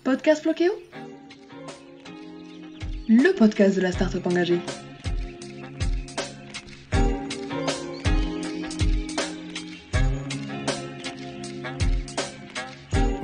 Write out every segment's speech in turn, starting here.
Podcast Floqueo, le podcast de la start-up engagée.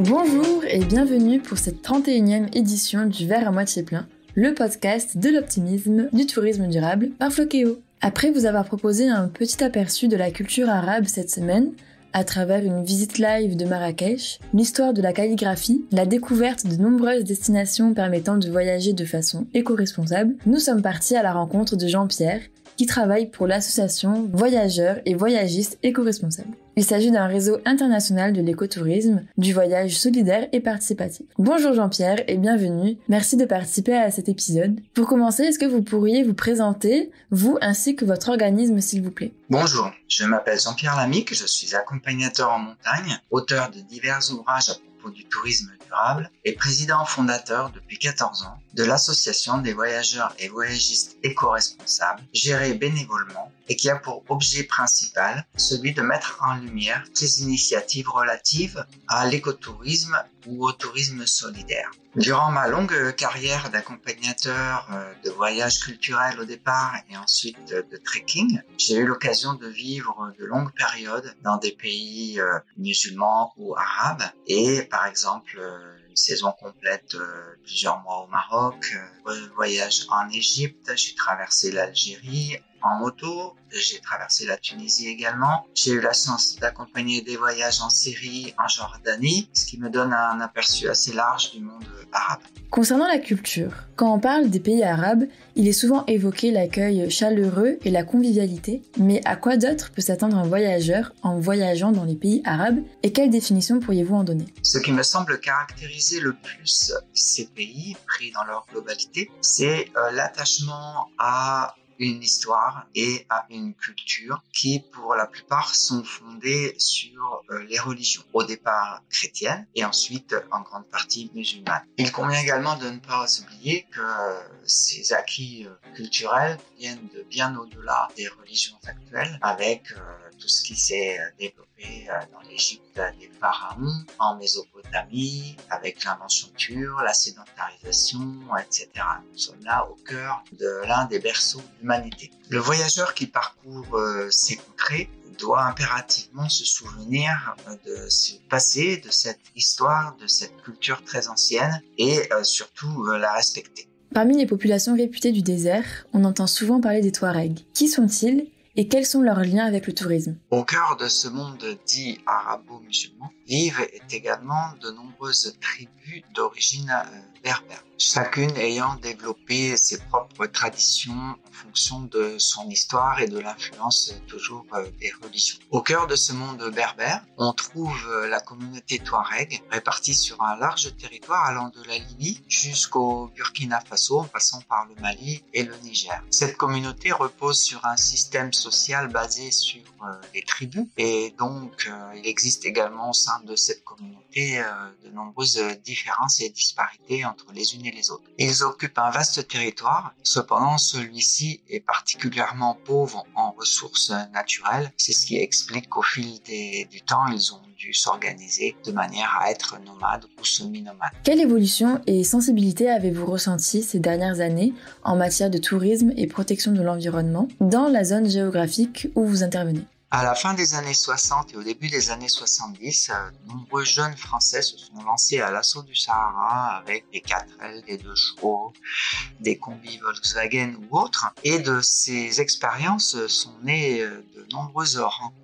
Bonjour et bienvenue pour cette 31e édition du Verre à moitié plein, le podcast de l'optimisme du tourisme durable par Floqueo. Après vous avoir proposé un petit aperçu de la culture arabe cette semaine, à travers une visite live de Marrakech, l'histoire de la calligraphie, la découverte de nombreuses destinations permettant de voyager de façon éco-responsable, nous sommes partis à la rencontre de Jean-Pierre, qui travaille pour l'association Voyageurs et Voyagistes éco-responsables. Il s'agit d'un réseau international de l'écotourisme, du voyage solidaire et participatif. Bonjour Jean-Pierre et bienvenue. Merci de participer à cet épisode. Pour commencer, est-ce que vous pourriez vous présenter, vous ainsi que votre organisme, s'il vous plaît? Bonjour, je m'appelle Jean-Pierre Lamique, je suis accompagnateur en montagne, auteur de divers ouvrages à propos du tourisme durable et président fondateur depuis 14 ans de l'association des voyageurs et voyagistes éco-responsables, gérée bénévolement et qui a pour objet principal celui de mettre en lumière les initiatives relatives à l'écotourisme ou au tourisme solidaire. Durant ma longue carrière d'accompagnateur de voyages culturels au départ et ensuite de trekking, j'ai eu l'occasion de vivre de longues périodes dans des pays musulmans ou arabes et par exemple une saison complète, plusieurs mois au Maroc, voyage en Égypte, j'ai traversé l'Algérie en moto, j'ai traversé la Tunisie également. J'ai eu la chance d'accompagner des voyages en Syrie, en Jordanie, ce qui me donne un aperçu assez large du monde arabe. Concernant la culture, quand on parle des pays arabes, il est souvent évoqué l'accueil chaleureux et la convivialité, mais à quoi d'autre peut s'attendre un voyageur en voyageant dans les pays arabes et quelle définition pourriez-vous en donner? Ce qui me semble caractériser le plus ces pays, pris dans leur globalité, c'est l'attachement à une histoire et à une culture qui, pour la plupart, sont fondées sur les religions, au départ chrétiennes et ensuite en grande partie musulmanes. Il convient également de ne pas oublier que ces acquis culturels viennent de bien au-delà des religions actuelles, avec tout ce qui s'est développé dans l'Égypte des pharaons, en Mésopotamie, avec l'invention, la sédentarisation, etc. Nous sommes là au cœur de l'un des berceaux de l'humanité. Le voyageur qui parcourt ces contrées doit impérativement se souvenir de ce passé, de cette histoire, de cette culture très ancienne et surtout la respecter. Parmi les populations réputées du désert, on entend souvent parler des Touaregs. Qui sont-ils et quels sont leurs liens avec le tourisme? Au cœur de ce monde dit arabo-musulman vivent également de nombreuses tribus d'origine berbère, chacune ayant développé ses propres traditions en fonction de son histoire et de l'influence toujours des religions. Au cœur de ce monde berbère, on trouve la communauté Touareg répartie sur un large territoire allant de la Libye jusqu'au Burkina Faso en passant par le Mali et le Niger. Cette communauté repose sur un système social basé sur les tribus et donc il existe également au sein de cette communauté de nombreuses différences et disparités entre les unes et les autres. Ils occupent un vaste territoire, cependant celui-ci est particulièrement pauvre en ressources naturelles. C'est ce qui explique qu'au fil du temps, ils ont dû s'organiser de manière à être nomades ou semi-nomades. Quelle évolution et sensibilité avez-vous ressenti ces dernières années en matière de tourisme et protection de l'environnement dans la zone géographique où vous intervenez? À la fin des années 60 et au début des années 70, de nombreux jeunes Français se sont lancés à l'assaut du Sahara avec des 4L, des 2 chevaux, des combis Volkswagen ou autres. Et de ces expériences sont nées de nombreuses rencontres.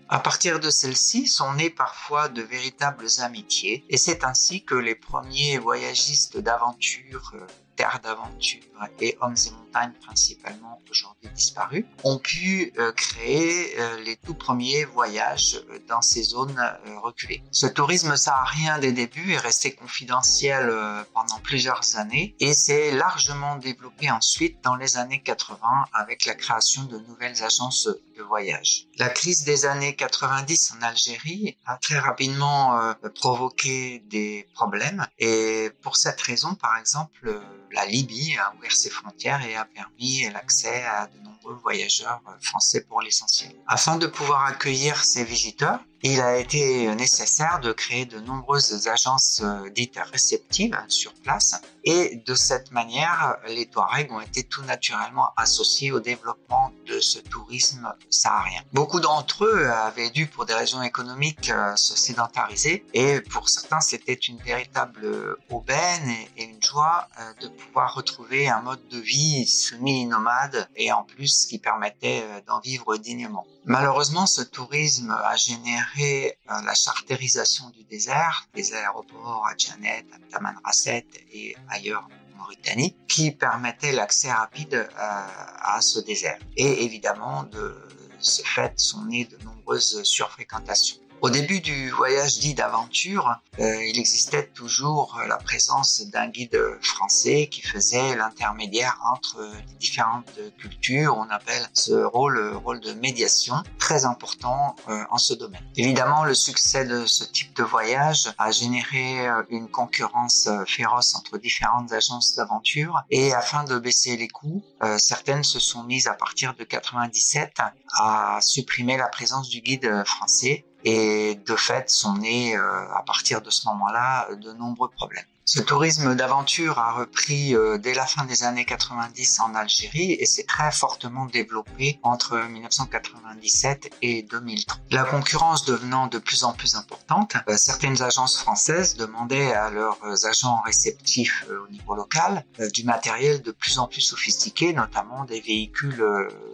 À partir de celles-ci sont nées parfois de véritables amitiés et c'est ainsi que les premiers voyagistes d'aventure, terres d'aventure et hommes et montagnes principalement aujourd'hui disparus, ont pu créer les tout premiers voyages dans ces zones reculées. Ce tourisme saharien des débuts est resté confidentiel pendant plusieurs années et s'est largement développé ensuite dans les années 80 avec la création de nouvelles agences de voyage. La crise des années 90 en Algérie a très rapidement provoqué des problèmes et pour cette raison, par exemple, la Libye a ouvert ses frontières et a permis l'accès à de nombreux voyageurs français pour l'essentiel. Afin de pouvoir accueillir ces visiteurs, Il a été nécessaire de créer de nombreuses agences dites réceptives sur place et de cette manière, les Touaregs ont été tout naturellement associés au développement de ce tourisme saharien. Beaucoup d'entre eux avaient dû, pour des raisons économiques, se sédentariser et pour certains, c'était une véritable aubaine et une joie de pouvoir retrouver un mode de vie semi-nomade et en plus qui permettait d'en vivre dignement. Malheureusement, ce tourisme a généré la charterisation du désert, des aéroports à Djanet, à Tamanrasset et ailleurs en Mauritanie, qui permettaient l'accès rapide à ce désert. Et évidemment, de ce fait, sont nées de nombreuses surfréquentations. Au début du voyage dit d'aventure, il existait toujours la présence d'un guide français qui faisait l'intermédiaire entre les différentes cultures. On appelle ce rôle de médiation, très important en ce domaine. Évidemment, le succès de ce type de voyage a généré une concurrence féroce entre différentes agences d'aventure et afin de baisser les coûts, certaines se sont mises à partir de 97 à supprimer la présence du guide français. Et de fait, sont nés à partir de ce moment-là de nombreux problèmes. Ce tourisme d'aventure a repris dès la fin des années 90 en Algérie et s'est très fortement développé entre 1997 et 2003. La concurrence devenant de plus en plus importante, certaines agences françaises demandaient à leurs agents réceptifs au niveau local du matériel de plus en plus sophistiqué, notamment des véhicules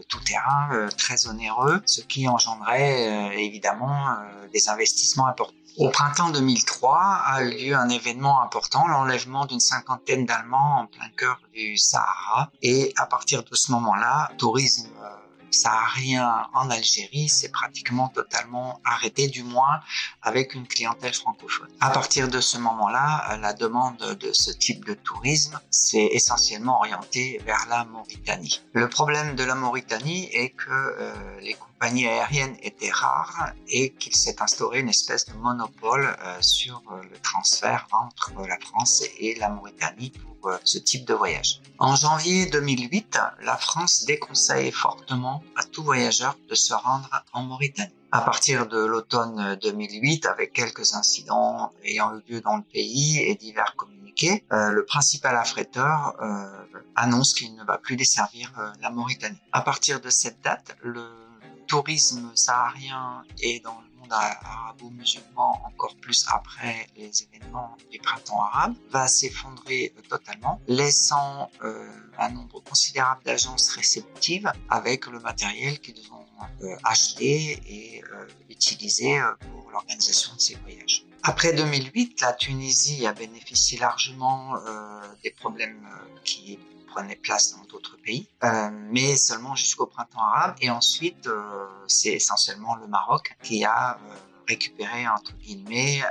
tout-terrain très onéreux, ce qui engendrait évidemment des investissements importants. Au printemps 2003 a eu lieu un événement important, l'enlèvement d'une cinquantaine d'Allemands en plein cœur du Sahara. Et à partir de ce moment-là, le tourisme saharien en Algérie s'est pratiquement totalement arrêté, du moins avec une clientèle francophone. À partir de ce moment-là, la demande de ce type de tourisme s'est essentiellement orientée vers la Mauritanie. Le problème de la Mauritanie est que les compagnies aériennes étaient rares et qu'il s'est instauré une espèce de monopole sur le transfert entre la France et la Mauritanie pour ce type de voyage. En janvier 2008, la France déconseille fortement à tout voyageur de se rendre en Mauritanie. À partir de l'automne 2008, avec quelques incidents ayant eu lieu dans le pays et divers communiqués, le principal affréteur annonce qu'il ne va plus desservir la Mauritanie. À partir de cette date, le tourisme saharien et dans le monde arabo-musulman, encore plus après les événements du printemps arabe, va s'effondrer totalement, laissant un nombre considérable d'agences réceptives avec le matériel qu'ils ont acheté et utilisé pour l'organisation de ces voyages. Après 2008, la Tunisie a bénéficié largement des problèmes qui prenaient place dans d'autres pays, mais seulement jusqu'au printemps arabe. Et ensuite, c'est essentiellement le Maroc qui a récupéré, entre guillemets,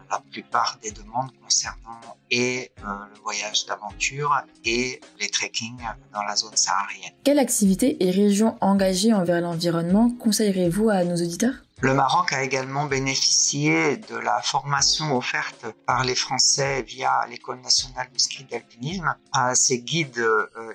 la plupart des demandes concernant le voyage d'aventure et les trekking dans la zone saharienne. Quelle activité et région engagée envers l'environnement conseillerez-vous à nos auditeurs ? Le Maroc a également bénéficié de la formation offerte par les Français via l'École nationale de ski d'alpinisme à ses guides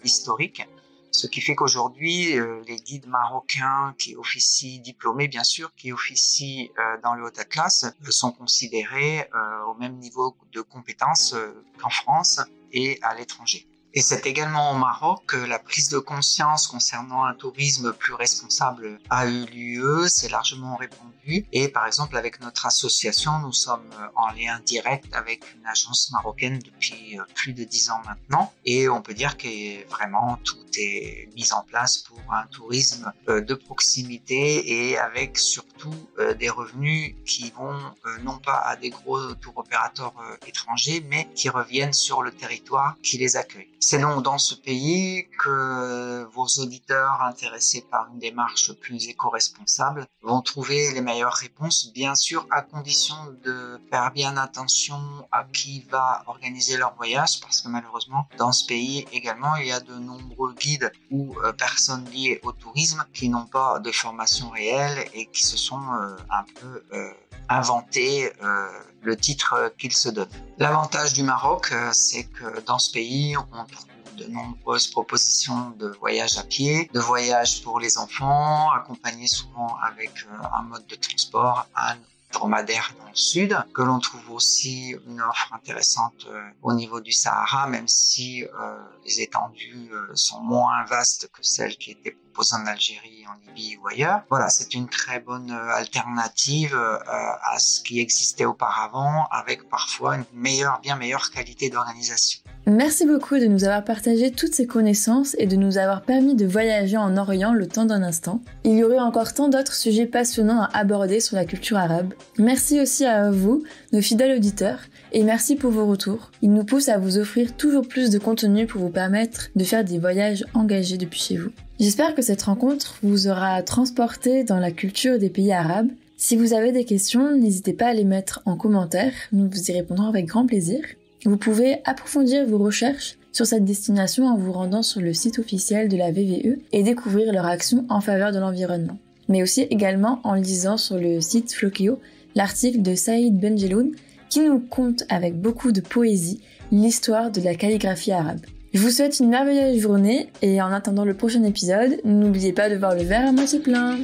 historiques. Ce qui fait qu'aujourd'hui, les guides marocains qui officient, diplômés bien sûr, qui officient dans le Haut Atlas, sont considérés au même niveau de compétences qu'en France et à l'étranger. Et c'est également au Maroc que la prise de conscience concernant un tourisme plus responsable a eu lieu, c'est largement répandu. Et par exemple, avec notre association, nous sommes en lien direct avec une agence marocaine depuis plus de 10 ans maintenant. Et on peut dire que vraiment tout est mis en place pour un tourisme de proximité et avec surtout des revenus qui vont non pas à des gros tour opérateurs étrangers, mais qui reviennent sur le territoire qui les accueille. C'est donc dans ce pays que vos auditeurs intéressés par une démarche plus éco-responsable vont trouver les meilleures réponses, bien sûr à condition de faire bien attention à qui va organiser leur voyage, parce que malheureusement dans ce pays également il y a de nombreux guides ou personnes liées au tourisme qui n'ont pas de formation réelle et qui se sont un peu inventés le titre qu'ils se donnent. L'avantage du Maroc, c'est que dans ce pays, on trouve de nombreuses propositions de voyages à pied, de voyages pour les enfants, accompagnés souvent avec un mode de transport, âne, dromadaire dans le sud, que l'on trouve aussi une offre intéressante au niveau du Sahara, même si les étendues sont moins vastes que celles qui étaient proposées en Algérie, en Libye ou ailleurs. Voilà, c'est une très bonne alternative à ce qui existait auparavant, avec parfois une bien meilleure qualité d'organisation. Merci beaucoup de nous avoir partagé toutes ces connaissances et de nous avoir permis de voyager en Orient le temps d'un instant. Il y aurait encore tant d'autres sujets passionnants à aborder sur la culture arabe. Merci aussi à vous, nos fidèles auditeurs, et merci pour vos retours. Ils nous poussent à vous offrir toujours plus de contenu pour vous permettre de faire des voyages engagés depuis chez vous. J'espère que cette rencontre vous aura transporté dans la culture des pays arabes. Si vous avez des questions, n'hésitez pas à les mettre en commentaire, nous vous y répondrons avec grand plaisir. Vous pouvez approfondir vos recherches sur cette destination en vous rendant sur le site officiel de la VVE et découvrir leur action en faveur de l'environnement. Mais aussi également en lisant sur le site Flokéo l'article de Saïd Benjeloun qui nous conte avec beaucoup de poésie l'histoire de la calligraphie arabe. Je vous souhaite une merveilleuse journée et en attendant le prochain épisode, n'oubliez pas de voir le verre à moitié plein.